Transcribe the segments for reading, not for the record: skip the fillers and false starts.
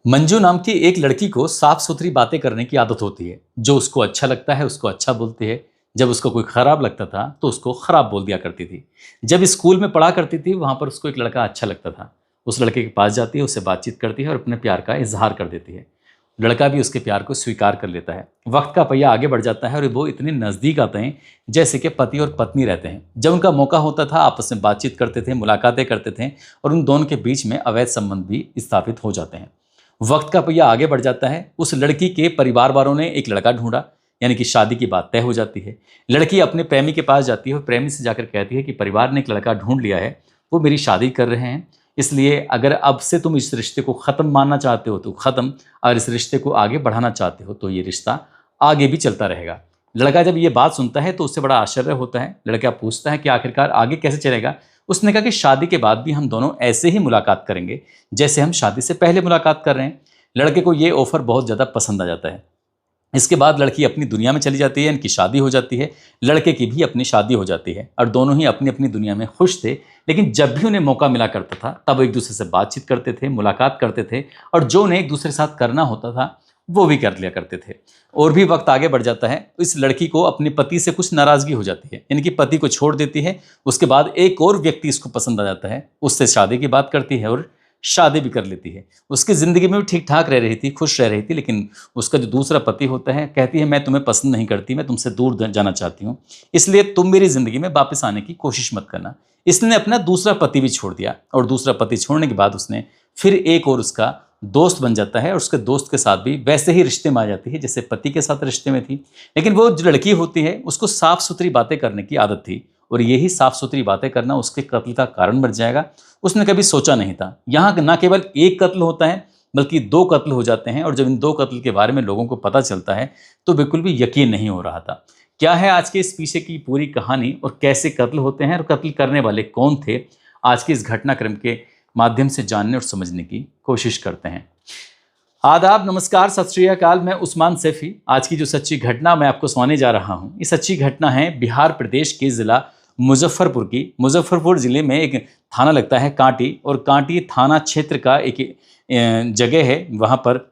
मंजू नाम की एक लड़की को साफ सुथरी बातें करने की आदत होती है। जो उसको अच्छा लगता है उसको अच्छा बोलती है। जब उसको कोई खराब लगता था तो उसको खराब बोल दिया करती थी। जब स्कूल में पढ़ा करती थी वहां पर उसको एक लड़का अच्छा लगता था। उस लड़के के पास जाती है, उससे बातचीत करती है और अपने प्यार का इजहार कर देती है। लड़का भी उसके प्यार को स्वीकार कर लेता है। वक्त का पहिया आगे बढ़ जाता है और वो इतने नज़दीक आते हैं जैसे कि पति और पत्नी रहते हैं। जब उनका मौका होता था आपस में बातचीत करते थे, मुलाकातें करते थे और उन दोनों के बीच में अवैध संबंध भी स्थापित हो जाते हैं। वक्त का पहिया आगे बढ़ जाता है। उस लड़की के परिवार वालों ने एक लड़का ढूंढा, यानी कि शादी की बात तय हो जाती है। लड़की अपने प्रेमी के पास जाती है और प्रेमी से जाकर कहती है कि परिवार ने एक लड़का ढूंढ लिया है, वो मेरी शादी कर रहे हैं। इसलिए अगर अब से तुम इस रिश्ते को ख़त्म मानना चाहते हो तो ख़त्म, और इस रिश्ते को आगे बढ़ाना चाहते हो तो ये रिश्ता आगे भी चलता रहेगा। लड़का जब ये बात सुनता है तो उससे बड़ा आश्चर्य होता है। लड़का पूछता है कि आखिरकार आगे कैसे चलेगा। उसने कहा कि शादी के बाद भी हम दोनों ऐसे ही मुलाकात करेंगे जैसे हम शादी से पहले मुलाकात कर रहे हैं। लड़के को ये ऑफर बहुत ज़्यादा पसंद आ जाता है। इसके बाद लड़की अपनी दुनिया में चली जाती है, इनकी शादी हो जाती है। लड़के की भी अपनी शादी हो जाती है और दोनों ही अपनी अपनी दुनिया में खुश थे। लेकिन जब भी उन्हें मौका मिला करता था तब एक दूसरे से बातचीत करते थे, मुलाकात करते थे और जो उन्हें एक दूसरे के साथ करना होता था वो भी कर लिया करते थे। और भी वक्त आगे बढ़ जाता है। इस लड़की को अपने पति से कुछ नाराज़गी हो जाती है, यानी कि पति को छोड़ देती है। उसके बाद एक और व्यक्ति इसको पसंद आ जाता है, उससे शादी की बात करती है और शादी भी कर लेती है। उसकी ज़िंदगी में भी ठीक ठाक रह रही थी, खुश रह रही थी। लेकिन उसका जो दूसरा पति होता है कहती है मैं तुम्हें पसंद नहीं करती, मैं तुमसे दूर जाना चाहती हूँ, इसलिए तुम मेरी ज़िंदगी में वापस आने की कोशिश मत करना। इसने अपना दूसरा पति भी छोड़ दिया और दूसरा पति छोड़ने के बाद उसने फिर एक और उसका दोस्त बन जाता है और उसके दोस्त के साथ भी वैसे ही रिश्ते में आ जाती है जैसे पति के साथ रिश्ते में थी। लेकिन वो जो लड़की होती है उसको साफ सुथरी बातें करने की आदत थी और यही साफ सुथरी बातें करना उसके कत्ल का कारण बन जाएगा। उसने कभी सोचा नहीं था यहाँ ना केवल एक कत्ल होता है बल्कि दो कत्ल हो जाते हैं। और जब इन दो कत्ल के बारे में लोगों को पता चलता है तो बिल्कुल भी यकीन नहीं हो रहा था। क्या है आज के इस पीछे की पूरी कहानी और कैसे कत्ल होते हैं और कत्ल करने वाले कौन थे, आज के इस घटनाक्रम के माध्यम से जानने और समझने की कोशिश करते हैं। आदाब, नमस्कार, सत श्री अकाल। मैं उस्मान सैफी। आज की जो सच्ची घटना मैं आपको सुनाने जा रहा हूँ, ये सच्ची घटना है बिहार प्रदेश के ज़िला मुजफ्फरपुर की। मुजफ्फरपुर ज़िले में एक थाना लगता है कांटी, और कांटी थाना क्षेत्र का एक जगह है। वहाँ पर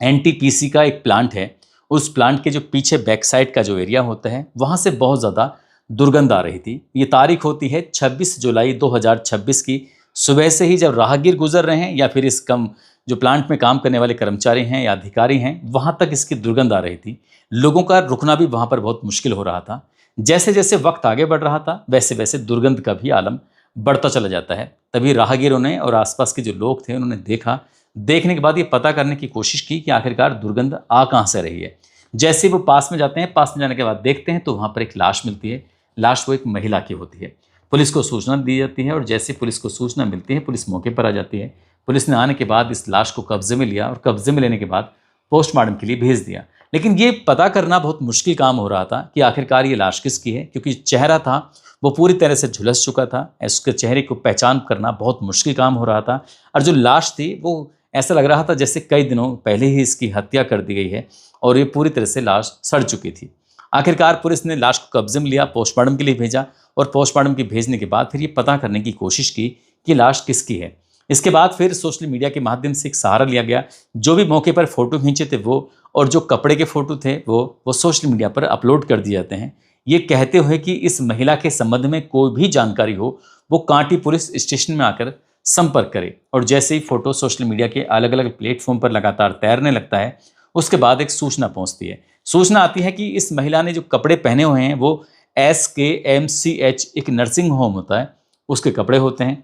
एनटीपीसी का एक प्लांट है। उस प्लांट के जो पीछे बैक साइड का जो एरिया होता है वहाँ से बहुत ज़्यादा दुर्गंध आ रही थी। ये तारीख होती है 26 जुलाई 2026 की। सुबह से ही जब राहगीर गुजर रहे हैं या फिर इस कम जो प्लांट में काम करने वाले कर्मचारी हैं या अधिकारी हैं वहाँ तक इसकी दुर्गंध आ रही थी। लोगों का रुकना भी वहाँ पर बहुत मुश्किल हो रहा था। जैसे जैसे वक्त आगे बढ़ रहा था वैसे वैसे दुर्गंध का भी आलम बढ़ता चला जाता है। तभी राहगीरों ने और आसपास के जो लोग थे उन्होंने देखा। देखने के बाद ये पता करने की कोशिश की कि आखिरकार दुर्गंध आ कहाँ से रही है। जैसे वो पास में जाते हैं, पास में जाने के बाद देखते हैं तो वहाँ पर एक लाश मिलती है। लाश वो एक महिला की होती है। पुलिस को सूचना दी जाती है और जैसे पुलिस को सूचना मिलती है पुलिस मौके पर आ जाती है। पुलिस ने आने के बाद इस लाश को कब्जे में लिया और कब्जे में लेने के बाद पोस्टमार्टम के लिए भेज दिया। लेकिन ये पता करना बहुत मुश्किल काम हो रहा था कि आखिरकार ये लाश किसकी है, क्योंकि चेहरा था वो पूरी तरह से झुलस चुका था। उसके चेहरे को पहचान करना बहुत मुश्किल काम हो रहा था। और जो लाश थी वो ऐसा लग रहा था जैसे कई दिनों पहले ही इसकी हत्या कर दी गई है और ये पूरी तरह से लाश सड़ चुकी थी। आखिरकार पुलिस ने लाश को कब्जे में लिया, पोस्टमार्टम के लिए भेजा और पोस्टमार्टम के भेजने के बाद फिर ये पता करने की कोशिश की कि लाश किसकी है। इसके बाद फिर सोशल मीडिया के माध्यम से एक सहारा लिया गया। जो भी मौके पर फ़ोटो खींचे थे वो और जो कपड़े के फ़ोटो थे वो सोशल मीडिया पर अपलोड कर दिए जाते हैं, ये कहते हुए कि इस महिला के संबंध में कोई भी जानकारी हो वो कांटी पुलिस स्टेशन में आकर संपर्क करे। और जैसे ही फ़ोटो सोशल मीडिया के अलग अलग प्लेटफॉर्म पर लगातार तैरने लगता है उसके बाद एक सूचना पहुँचती है। सूचना आती है कि इस महिला ने जो कपड़े पहने हुए हैं वो SKMCH एक नर्सिंग होम होता है उसके कपड़े होते हैं।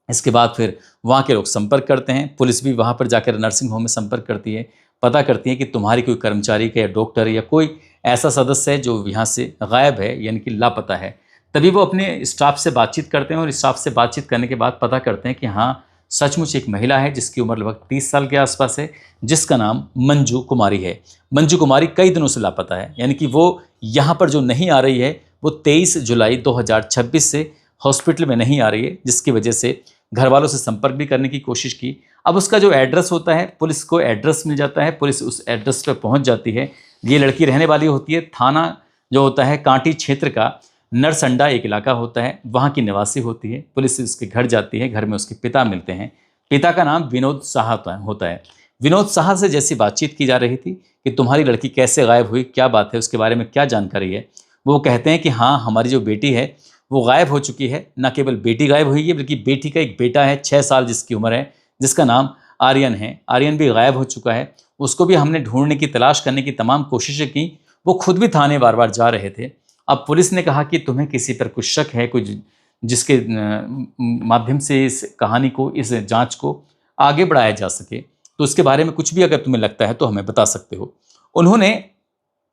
इसके बाद फिर वहाँ के लोग संपर्क करते हैं। पुलिस भी वहाँ पर जाकर नर्सिंग होम में संपर्क करती है, पता करती है कि तुम्हारी कोई कर्मचारी का या डॉक्टर या कोई ऐसा सदस्य है जो यहाँ से गायब है, यानी कि लापता है। तभी वो अपने स्टाफ से बातचीत करते हैं और स्टाफ से बातचीत करने के बाद पता करते हैं कि हाँ सचमुच एक महिला है जिसकी उम्र लगभग 30 साल के आसपास है, जिसका नाम मंजू कुमारी है। मंजू कुमारी कई दिनों से लापता है, यानी कि वो यहाँ पर जो नहीं आ रही है वो 23 जुलाई 2026 से हॉस्पिटल में नहीं आ रही है, जिसकी वजह से घर वालों से संपर्क भी करने की कोशिश की। अब उसका जो एड्रेस होता है, पुलिस को एड्रेस मिल जाता है, पुलिस उस एड्रेस पर पहुंच जाती है। ये लड़की रहने वाली होती है थाना जो होता है कांटी क्षेत्र का नरसंडा एक इलाका होता है, वहाँ की निवासी होती है। पुलिस उसके घर जाती है, घर में उसके पिता मिलते हैं। पिता का नाम विनोद साहा होता है। विनोद साहा से जैसी बातचीत की जा रही थी कि तुम्हारी लड़की कैसे गायब हुई, क्या बात है, उसके बारे में क्या जानकारी है, वो कहते हैं कि हाँ, हमारी जो बेटी है वो गायब हो चुकी है। न केवल बेटी गायब हुई है बल्कि बेटी का एक बेटा है 6 साल जिसकी उम्र है, जिसका नाम आर्यन है। आर्यन भी गायब हो चुका है। उसको भी हमने ढूंढने की, तलाश करने की तमाम कोशिशें की। वो खुद भी थाने बार बार जा रहे थे। अब पुलिस ने कहा कि तुम्हें किसी पर कुछ शक है, कुछ जिसके माध्यम से इस कहानी को, इस जांच को आगे बढ़ाया जा सके, तो उसके बारे में कुछ भी अगर तुम्हें लगता है तो हमें बता सकते हो। उन्होंने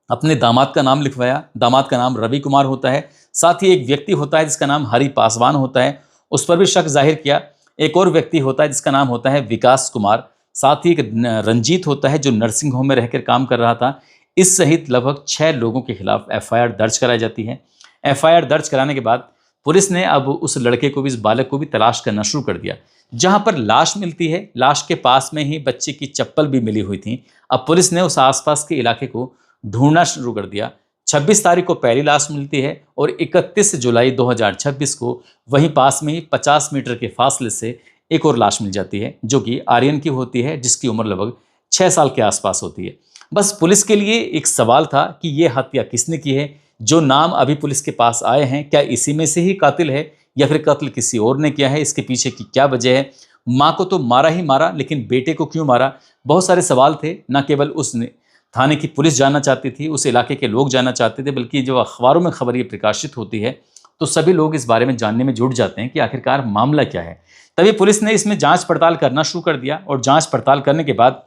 अपने दामाद का नाम लिखवाया। दामाद का नाम रवि कुमार होता है। साथ ही एक व्यक्ति होता है जिसका नाम हरि पासवान होता है, उस पर भी शक जाहिर किया। एक और व्यक्ति होता है जिसका नाम होता है विकास कुमार। साथ ही एक रंजीत होता है जो नर्सिंग होम में रहकर काम कर रहा था। इस सहित लगभग 6 लोगों के खिलाफ एफआईआर दर्ज कराई जाती है। एफआईआर दर्ज कराने के बाद पुलिस ने अब उस लड़के को भी, इस बालक को भी तलाश करना शुरू कर दिया। जहां पर लाश मिलती है, लाश के पास में ही बच्चे की चप्पल भी मिली हुई थी। अब पुलिस ने उस आसपास के इलाके को ढूंढना शुरू कर दिया। 26 तारीख को पहली लाश मिलती है और 31 जुलाई 2026 को वहीं पास में ही 50 मीटर के फासले से एक और लाश मिल जाती है, जो कि आर्यन की होती है, जिसकी उम्र लगभग 6 साल के आसपास होती है। बस पुलिस के लिए एक सवाल था कि ये हत्या किसने की है। जो नाम अभी पुलिस के पास आए हैं, क्या इसी में से ही कातिल है या फिर कत्ल किसी और ने किया है, इसके पीछे की क्या वजह है। माँ को तो मारा ही मारा, लेकिन बेटे को क्यों मारा, बहुत सारे सवाल थे। न केवल उस थाने की पुलिस जानना चाहती थी, उस इलाके के लोग जानना चाहते थे, बल्कि जब अखबारों में खबर ये प्रकाशित होती है तो सभी लोग इस बारे में जानने में जुट जाते हैं कि आखिरकार मामला क्या है। तभी पुलिस ने इसमें जांच पड़ताल करना शुरू कर दिया और जांच पड़ताल करने के बाद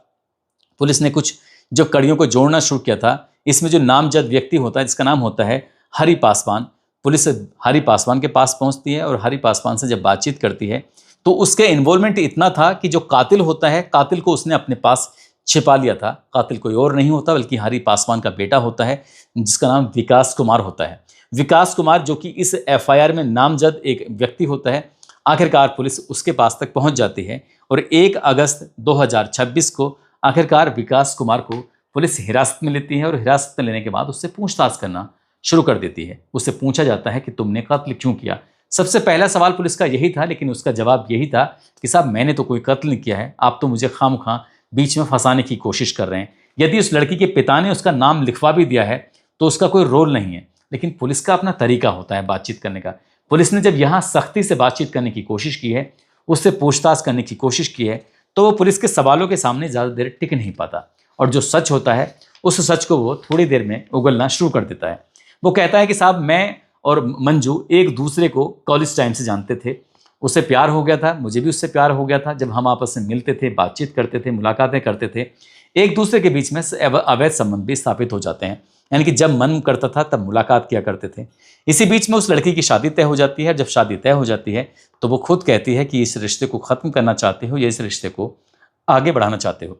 पुलिस ने कुछ जो कड़ियों को जोड़ना शुरू किया था। इसमें जो नामजद व्यक्ति होता है जिसका नाम होता है हरि पासवान, पुलिस हरि पासवान के पास पहुंचती है और हरि पासवान से जब बातचीत करती है तो उसके इन्वॉल्वमेंट इतना था कि जो कातिल होता है, कातिल को उसने अपने पास छिपा लिया था। कातिल कोई और नहीं होता बल्कि हरि पासवान का बेटा होता है, जिसका नाम विकास कुमार होता है। विकास कुमार जो कि इस एफआईआर में नामजद एक व्यक्ति होता है। आखिरकार पुलिस उसके पास तक पहुंच जाती है और 1 अगस्त 2026 को आखिरकार विकास कुमार को पुलिस हिरासत में लेती है और हिरासत में लेने के बाद उससे पूछताछ करना शुरू कर देती है। उससे पूछा जाता है कि तुमने कत्ल क्यों किया। सबसे पहला सवाल पुलिस का यही था, लेकिन उसका जवाब यही था कि साहब, मैंने तो कोई कत्ल नहीं किया है, आप तो मुझे खामखा बीच में फंसाने की कोशिश कर रहे हैं। यदि उस लड़की के पिता ने उसका नाम लिखवा भी दिया है तो उसका कोई रोल नहीं है, लेकिन पुलिस का अपना तरीका होता है बातचीत करने का। पुलिस ने जब यहाँ सख्ती से बातचीत करने की कोशिश की है, उससे पूछताछ करने की कोशिश की है, तो वो पुलिस के सवालों के सामने ज़्यादा देर टिक नहीं पाता और जो सच होता है उस सच को वो थोड़ी देर में उगलना शुरू कर देता है। वो कहता है कि साहब, मैं और मंजू एक दूसरे को कॉलेज टाइम से जानते थे, उससे प्यार हो गया था, मुझे भी उससे प्यार हो गया था। जब हम आपस में मिलते थे, बातचीत करते थे, मुलाकातें करते थे, एक दूसरे के बीच में अवैध संबंध भी स्थापित हो जाते हैं। यानी कि जब मन करता था तब मुलाकात किया करते थे। इसी बीच में उस लड़की की शादी तय हो जाती है। जब शादी तय हो जाती है तो वो खुद कहती है कि इस रिश्ते को ख़त्म करना चाहते हो या इस रिश्ते को आगे बढ़ाना चाहते हो।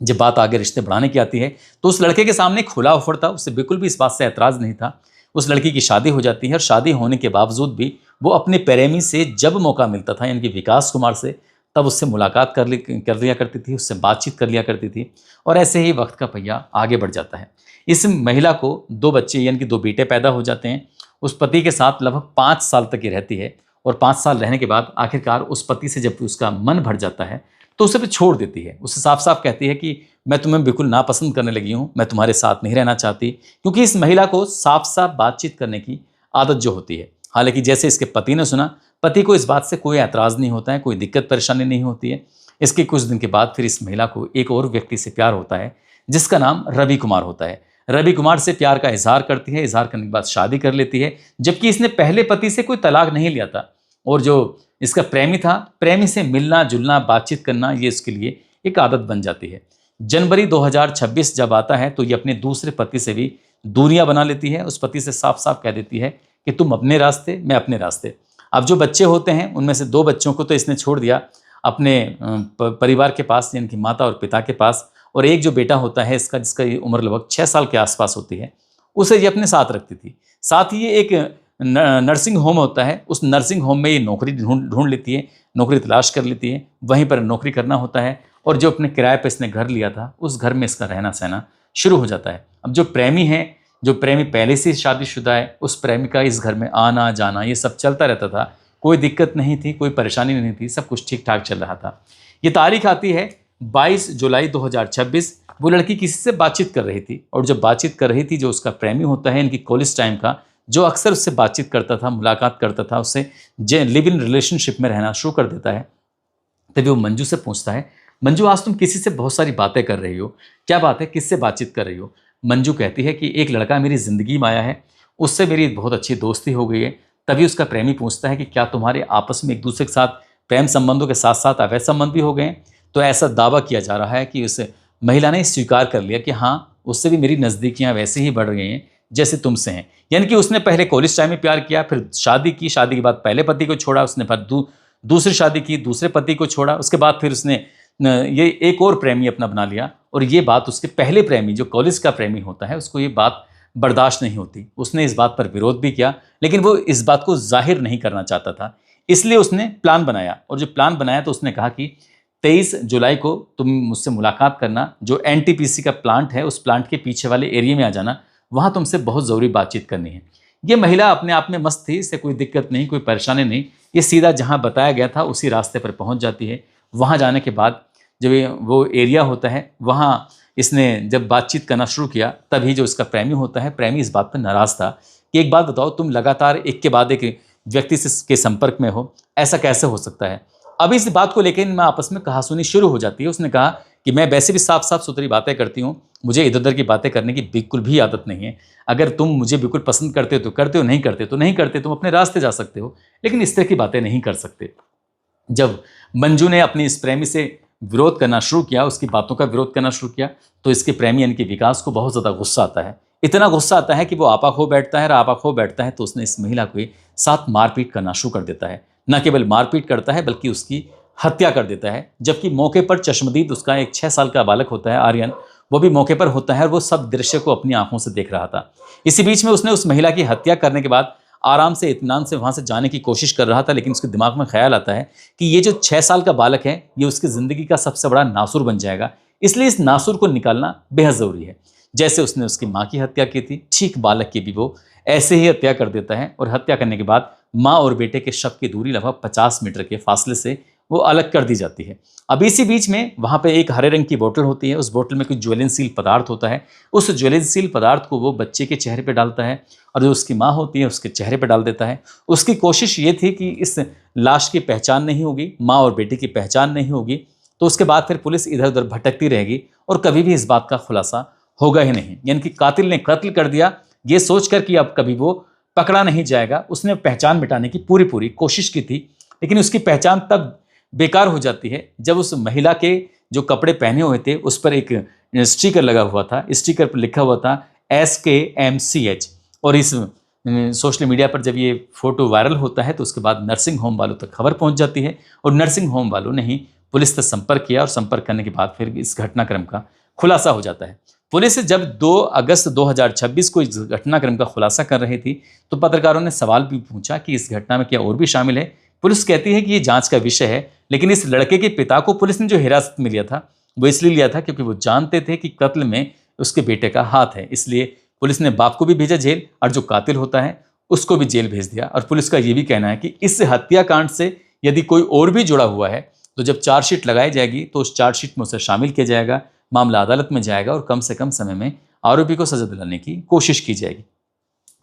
जब बात आगे रिश्ते बढ़ाने की आती है तो उस लड़के के सामने खुला ऑफर था, उससे बिल्कुल भी इस बात से ऐतराज़ नहीं था। उस लड़की की शादी हो जाती है और शादी होने के बावजूद भी वो अपने प्रेमी से जब मौका मिलता था, यानी कि विकास कुमार से, तब उससे मुलाकात कर लिया करती थी, उससे बातचीत कर लिया करती थी और ऐसे ही वक्त का पहिया आगे बढ़ जाता है। इस महिला को 2 बच्चे यानी कि 2 बेटे पैदा हो जाते हैं। उस पति के साथ लगभग 5 साल तक ये रहती है और 5 साल रहने के बाद आखिरकार उस पति से जब उसका मन भर जाता है तो उसे भी छोड़ देती है। उसे साफ साफ कहती है कि मैं तुम्हें बिल्कुल नापसंद करने लगी हूँ, मैं तुम्हारे साथ नहीं रहना चाहती, क्योंकि इस महिला को साफ साफ बातचीत करने की आदत जो होती है। हालांकि जैसे इसके पति ने सुना, पति को इस बात से कोई ऐतराज़ नहीं होता है, कोई दिक्कत परेशानी नहीं होती है। इसके कुछ दिन के बाद फिर इस महिला को एक और व्यक्ति से प्यार होता है जिसका नाम रवि कुमार होता है। रवि कुमार से प्यार का इजहार करती है, इजहार करने के बाद शादी कर लेती है, जबकि इसने पहले पति से कोई तलाक नहीं लिया था। और जो इसका प्रेमी था, प्रेमी से मिलना जुलना, बातचीत करना, ये इसके लिए एक आदत बन जाती है। जनवरी 2026 जब आता है तो ये अपने दूसरे पति से भी दूरियां बना लेती है। उस पति से साफ साफ कह देती है कि तुम अपने रास्ते, मैं अपने रास्ते। अब जो बच्चे होते हैं उनमें से 2 बच्चों को तो इसने छोड़ दिया अपने परिवार के पास, यानी कि माता और पिता के पास, और एक जो बेटा होता है इसका, जिसका उम्र लगभग 6 साल के आसपास होती है, उसे ये अपने साथ रखती थी। साथ ही ये एक नर्सिंग होम होता है, उस नर्सिंग होम में ये नौकरी ढूंढ लेती है, नौकरी तलाश कर लेती है, वहीं पर नौकरी करना होता है और जो अपने किराए पर इसने घर लिया था उस घर में इसका रहना सहना शुरू हो जाता है। अब जो प्रेमी है, जो प्रेमी पहले से शादीशुदा है, उस प्रेमी का इस घर में आना जाना ये सब चलता रहता था। कोई दिक्कत नहीं थी, कोई परेशानी नहीं थी, सब कुछ ठीक ठाक चल रहा था। ये तारीख आती है 22 जुलाई 2026 वो लड़की किसी से बातचीत कर रही थी, और जब बातचीत कर रही थी, जो उसका प्रेमी होता है इनकी कॉलेज टाइम का, जो अक्सर उससे बातचीत करता था, मुलाकात करता था, उससे लिव इन रिलेशनशिप में रहना शुरू कर देता है। तभी वो मंजू से पूछता है, मंजू आज तुम किसी से बहुत सारी बातें कर रही हो, क्या बात है, किससे बातचीत कर रही हो? मंजू कहती है कि एक लड़का मेरी ज़िंदगी में आया है, उससे मेरी बहुत अच्छी दोस्ती हो गई है। तभी उसका प्रेमी पूछता है कि क्या तुम्हारे आपस में एक दूसरे के साथ प्रेम संबंधों के साथ साथ अवैध संबंध भी हो गए हैं? तो ऐसा दावा किया जा रहा है कि उस महिला ने स्वीकार कर लिया कि हाँ, उससे भी मेरी नज़दीकियाँ वैसे ही बढ़ गई हैं जैसे तुमसे हैं। यानी कि उसने पहले कॉलेज टाइम में प्यार किया, फिर शादी की, शादी के बाद पहले पति को छोड़ा उसने, फिर दूसरी शादी की, दूसरे पति को छोड़ा, उसके बाद फिर उसने ये एक और प्रेमी अपना बना लिया। और ये बात उसके पहले प्रेमी, जो कॉलेज का प्रेमी होता है, उसको ये बात बर्दाश्त नहीं होती। उसने इस बात पर विरोध भी किया, लेकिन वो इस बात को जाहिर नहीं करना चाहता था, इसलिए उसने प्लान बनाया। और जो प्लान बनाया तो उसने कहा कि 23 जुलाई को तुम मुझसे मुलाकात करना, जो एनटीपीसी का प्लांट है उस प्लांट के पीछे वाले एरिया में आ जाना, वहाँ तुमसे बहुत ज़रूरी बातचीत करनी है। ये महिला अपने आप में मस्त थी, इससे कोई दिक्कत नहीं, कोई परेशानी नहीं। ये सीधा जहाँ बताया गया था उसी रास्ते पर पहुँच जाती है। वहाँ जाने के बाद जब वो एरिया होता है, वहाँ इसने जब बातचीत करना शुरू किया, तभी जो इसका प्रेमी होता है, प्रेमी इस बात पर नाराज़ था कि एक बात बताओ, तुम लगातार एक के बाद एक व्यक्ति से के संपर्क में हो, ऐसा कैसे हो सकता है? अब इस बात को लेकर इनमें आपस में कहासुनी शुरू हो जाती है। उसने कहा कि मैं वैसे भी साफ साफ सुथरी बातें करती हूँ, मुझे इधर उधर की बातें करने की बिल्कुल भी आदत नहीं है। अगर तुम मुझे बिल्कुल पसंद करते हो तो करते हो, नहीं करते तो नहीं करते, तुम अपने रास्ते जा सकते हो, लेकिन इस तरह की बातें नहीं कर सकते। जब मंजू ने अपनी इस प्रेमी से विरोध करना शुरू किया, उसकी बातों का विरोध करना शुरू किया, तो इसके प्रेमी यानी कि विकास को बहुत ज़्यादा गुस्सा आता है। इतना गुस्सा आता है कि वो आपा खो बैठता है, और आपा खो बैठता है तो उसने इस महिला को साथ मारपीट करना शुरू कर देता है। न केवल मारपीट करता है बल्कि उसकी हत्या कर देता है। जबकि मौके पर चश्मदीद उसका एक 6 साल का बालक होता है, आर्यन, वो भी मौके पर होता है और वो सब दृश्य को अपनी आंखों से देख रहा था। इसी बीच में उसने उस महिला की हत्या करने के बाद आराम से, इत्मीनान से वहाँ से जाने की कोशिश कर रहा था, लेकिन उसके दिमाग में ख्याल आता है कि ये जो 6 साल का बालक है, ये उसकी ज़िंदगी का सबसे बड़ा नासुर बन जाएगा, इसलिए इस नासुर को निकालना बेहद ज़रूरी है। जैसे उसने उसकी माँ की हत्या की थी, ठीक बालक की भी वो ऐसे ही हत्या कर देता है, और हत्या करने के बाद माँ और बेटे के शव की दूरी लगभग 50 मीटर के फासले से वो अलग कर दी जाती है। अब इसी बीच में वहाँ पे एक हरे रंग की बोतल होती है, उस बोतल में कुछ ज्वलनशील पदार्थ होता है। उस ज्वलनशील पदार्थ को वो बच्चे के चेहरे पे डालता है, और जो उसकी माँ होती है उसके चेहरे पे डाल देता है। उसकी कोशिश ये थी कि इस लाश की पहचान नहीं होगी, माँ और बेटे की पहचान नहीं होगी, तो उसके बाद फिर पुलिस इधर उधर भटकती रहेगी और कभी भी इस बात का खुलासा होगा ही नहीं। यानी कि कातिल ने कत्ल कर दिया, ये सोचकर कि अब कभी वो पकड़ा नहीं जाएगा। उसने पहचान मिटाने की पूरी पूरी कोशिश की थी, लेकिन उसकी पहचान तब बेकार हो जाती है जब उस महिला के जो कपड़े पहने हुए थे उस पर एक स्टिकर लगा हुआ था। स्टिकर पर लिखा हुआ था SKMCH। और इस सोशल मीडिया पर जब ये फोटो वायरल होता है तो उसके बाद नर्सिंग होम वालों तक खबर पहुंच जाती है, और नर्सिंग होम वालों ने ही पुलिस से संपर्क किया, और संपर्क करने के बाद फिर इस घटनाक्रम का खुलासा हो जाता है। पुलिस जब 2 अगस्त 2026 को इस घटनाक्रम का खुलासा कर रही थी, तो पत्रकारों ने सवाल भी पूछा कि इस घटना में क्या और भी शामिल है। पुलिस कहती है कि ये जांच का विषय है, लेकिन इस लड़के के पिता को पुलिस ने जो हिरासत में लिया था वो इसलिए लिया था क्योंकि वो जानते थे कि कत्ल में उसके बेटे का हाथ है। इसलिए पुलिस ने बाप को भी भेजा जेल, और जो कातिल होता है उसको भी जेल भेज दिया। और पुलिस का ये भी कहना है कि इस हत्याकांड से यदि कोई और भी जुड़ा हुआ है तो जब चार्जशीट लगाई जाएगी तो उस चार्जशीट में उसे शामिल किया जाएगा, मामला अदालत में जाएगा, और कम से कम समय में आरोपी को सजा दिलाने की कोशिश की जाएगी।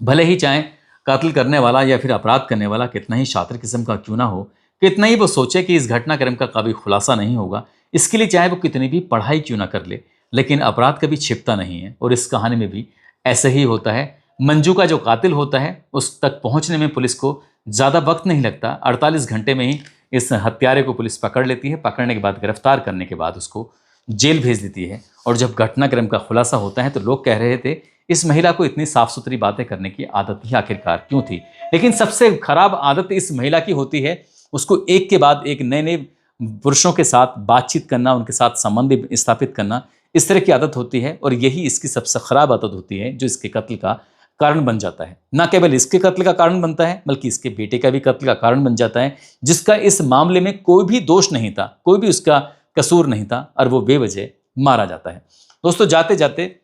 भले ही चाहे कत्ल करने वाला या फिर अपराध करने वाला कितना ही शातिर किस्म का क्यों ना हो, कितना ही वो सोचे कि इस घटनाक्रम का कभी खुलासा नहीं होगा, इसके लिए चाहे वो कितनी भी पढ़ाई क्यों ना कर ले, लेकिन अपराध कभी छिपता नहीं है। और इस कहानी में भी ऐसे ही होता है। मंजू का जो कातिल होता है उस तक पहुंचने में पुलिस को ज़्यादा वक्त नहीं लगता। 48 घंटे में ही इस हत्यारे को पुलिस पकड़ लेती है। पकड़ने के बाद गिरफ्तार करने के बाद उसको जेल भेज देती है। और जब घटनाक्रम का खुलासा होता है तो लोग कह रहे थे इस महिला को इतनी साफ सुथरी बातें करने की आदत ही आखिरकार क्यों थी। लेकिन सबसे खराब आदत इस महिला की होती है, उसको एक के बाद एक नए नए पुरुषों के साथ बातचीत करना, उनके साथ संबंध स्थापित करना, इस तरह की आदत होती है। और यही इसकी सबसे खराब आदत होती है जो इसके कत्ल का कारण बन जाता है। न केवल इसके कत्ल का कारण बनता है बल्कि इसके बेटे का भी कत्ल का कारण बन जाता है, जिसका इस मामले में कोई भी दोष नहीं था, कोई भी उसका कसूर नहीं था, और वो बेवजह मारा जाता है। दोस्तों, जाते जाते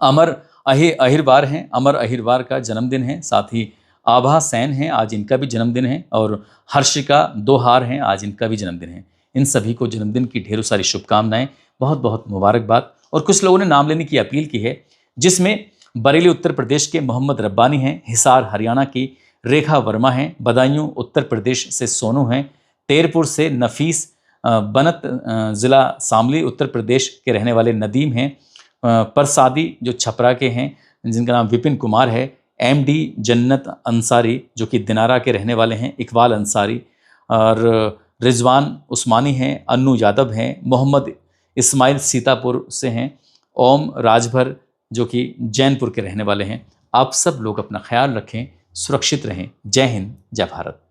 अमर अहिरवार हैं। अमर अहिरवार का जन्मदिन है, साथ ही आभा सेन हैं, आज इनका भी जन्मदिन है, और हर्षिका दोहार हैं, आज इनका भी जन्मदिन है। इन सभी को जन्मदिन की ढेरों सारी शुभकामनाएं, बहुत बहुत मुबारकबाद। और कुछ लोगों ने नाम लेने की अपील की है, जिसमें बरेली उत्तर प्रदेश के मोहम्मद रब्बानी हैं, हिसार हरियाणा की रेखा वर्मा हैं, बदायूं उत्तर प्रदेश से सोनू हैं, तेरपुर से नफीस, बनत ज़िला शामली उत्तर प्रदेश के रहने वाले नदीम हैं, परसादी जो छपरा के हैं जिनका नाम विपिन कुमार है, एमडी जन्नत अंसारी जो कि दिनारा के रहने वाले हैं, इकबाल अंसारी, और रिजवान उस्मानी हैं, अन्नू यादव हैं, मोहम्मद इस्माइल सीतापुर से हैं, ओम राजभर जो कि जैनपुर के रहने वाले हैं। आप सब लोग अपना ख्याल रखें, सुरक्षित रहें। जय हिंद, जय भारत।